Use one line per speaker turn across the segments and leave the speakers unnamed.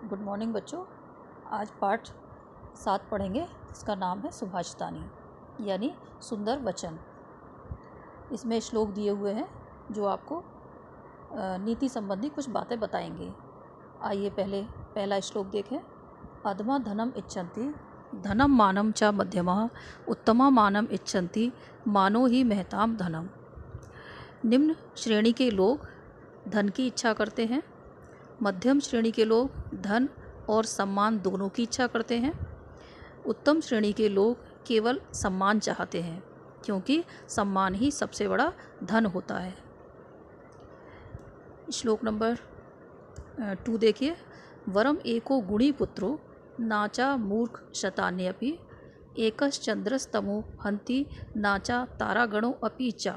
Good morning बच्चों। आज पाठ 7 पढ़ेंगे। इसका नाम है सुभाषितानी यानी सुंदर वचन। इसमें श्लोक दिए हुए हैं जो आपको नीति संबंधी कुछ बातें बताएंगे। आइए पहला श्लोक देखें। अधमा धनम इच्छन्ति धनम मानम च मध्यमः उत्तमा मानम इच्छन्ति मानो ही महताम धनम। निम्न श्रेणी के लोग धन की इच्छा करते हैं, मध्यम श्रेणी के लोग धन और सम्मान दोनों की इच्छा करते हैं, उत्तम श्रेणी के लोग केवल सम्मान चाहते हैं क्योंकि सम्मान ही सबसे बड़ा धन होता है। श्लोक नंबर 2 देखिए। वरम एको गुणी पुत्रो नाचा मूर्ख शतान्यपि एकश्चंद्रस्तमो हंति नाचा तारागणों अपि चा।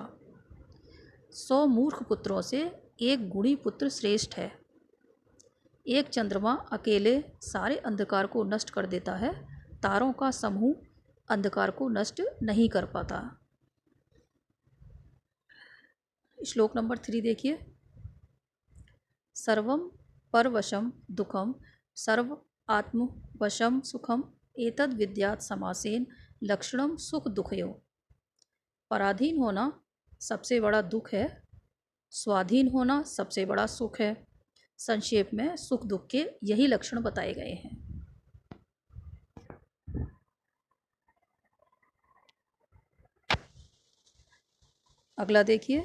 100 मूर्ख पुत्रों से एक गुणी पुत्र श्रेष्ठ है। एक चंद्रमा अकेले सारे अंधकार को नष्ट कर देता है, तारों का समूह अंधकार को नष्ट नहीं कर पाता। श्लोक नंबर 3 देखिए। सर्वम परवशम दुखम सर्व आत्मवशम सुखम एतद् विद्यात् समासेन लक्षणम सुख दुखयो। पराधीन होना सबसे बड़ा दुख है, स्वाधीन होना सबसे बड़ा सुख है। संक्षेप में सुख दुख के यही लक्षण बताए गए हैं। अगला देखिए।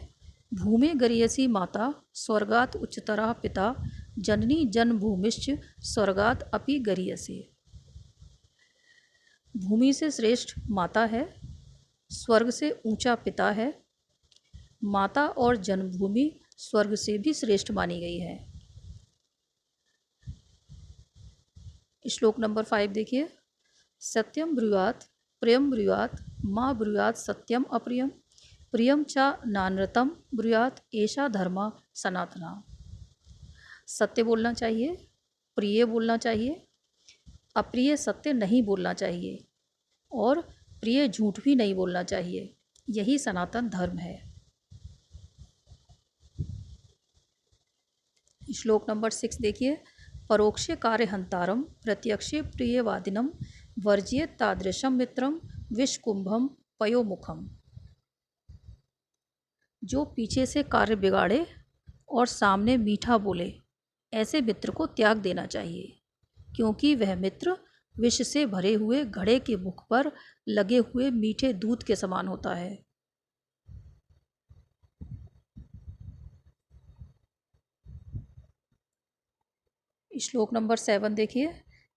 भूमे गरियसी माता स्वर्गात उच्चतरा पिता जननी जन्मभूमिश्च स्वर्गात अपि गरियसी। भूमि से श्रेष्ठ माता है, स्वर्ग से ऊंचा पिता है। माता और जन्मभूमि स्वर्ग से भी श्रेष्ठ मानी गई है। श्लोक नंबर 5 देखिए। सत्यम ब्रूयात् प्रियम ब्रूयात् माँ ब्रूयात् सत्यम अप्रियम प्रियम च नानृतम ब्रूयात् एषा धर्मा सनातना। सत्य बोलना चाहिए, प्रिय बोलना चाहिए, अप्रिय सत्य नहीं बोलना चाहिए और प्रिय झूठ भी नहीं बोलना चाहिए। यही सनातन धर्म है। श्लोक नंबर 6 देखिए। परोक्षे कार्यहंतारम प्रत्यक्षे प्रियवादिनम वर्जियेत तादृशम मित्रम विषकुंभम पयोमुखम। जो पीछे से कार्य बिगाड़े और सामने मीठा बोले, ऐसे मित्र को त्याग देना चाहिए क्योंकि वह मित्र विष से भरे हुए घड़े के मुख पर लगे हुए मीठे दूध के समान होता है। श्लोक नंबर 7 देखिए।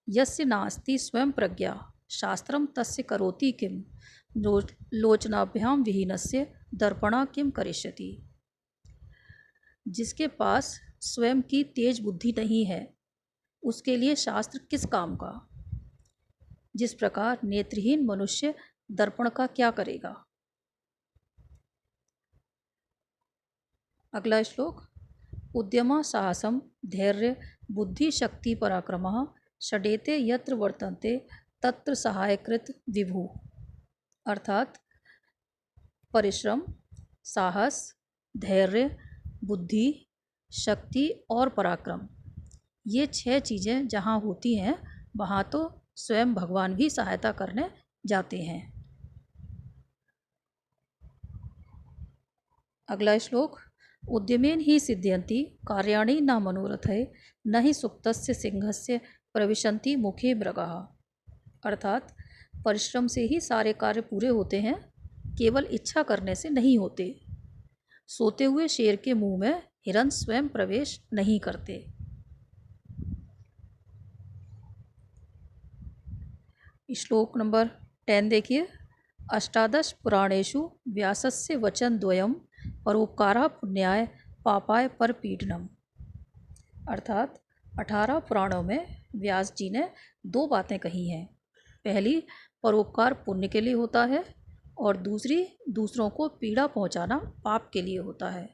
यस्य नास्ति स्वयं प्रज्ञा शास्त्रम तस्य करोति किम लोचनाभ्याम विहीनस्य दर्पणा किम करिष्यति। जिसके पास स्वयं की तेज बुद्धि नहीं है उसके लिए शास्त्र किस काम का। जिस प्रकार नेत्रहीन मनुष्य दर्पण का क्या करेगा। अगला श्लोक। उद्यमा साहसम धैर्य बुद्धि शक्ति पराक्रमः षडेते यत्र वर्तन्ते तत्र सहायकृत विभु। अर्थात परिश्रम, साहस, धैर्य, बुद्धि, शक्ति और पराक्रम, ये 6 चीज़ें जहाँ होती हैं वहाँ तो स्वयं भगवान भी सहायता करने जाते हैं। अगला श्लोक। उद्यमेन ही सिद्ध्यन्ति कार्याणि न मनोरथै न ही सुप्तस्य सिंहस्य प्रविशन्ति मुखे मृगः। अर्थात परिश्रम से ही सारे कार्य पूरे होते हैं, केवल इच्छा करने से नहीं होते। सोते हुए शेर के मुंह में हिरन स्वयं प्रवेश नहीं करते। श्लोक नंबर 10 देखिए। अष्टादश पुराणेषु व्यासस्य वचन द्वयम परोपकारः पुण्याय पापाय परपीडनम। अर्थात 18 पुराणों में व्यास जी ने 2 बातें कही हैं। पहली, परोपकार पुण्य के लिए होता है और दूसरी, दूसरों को पीड़ा पहुंचाना पाप के लिए होता है।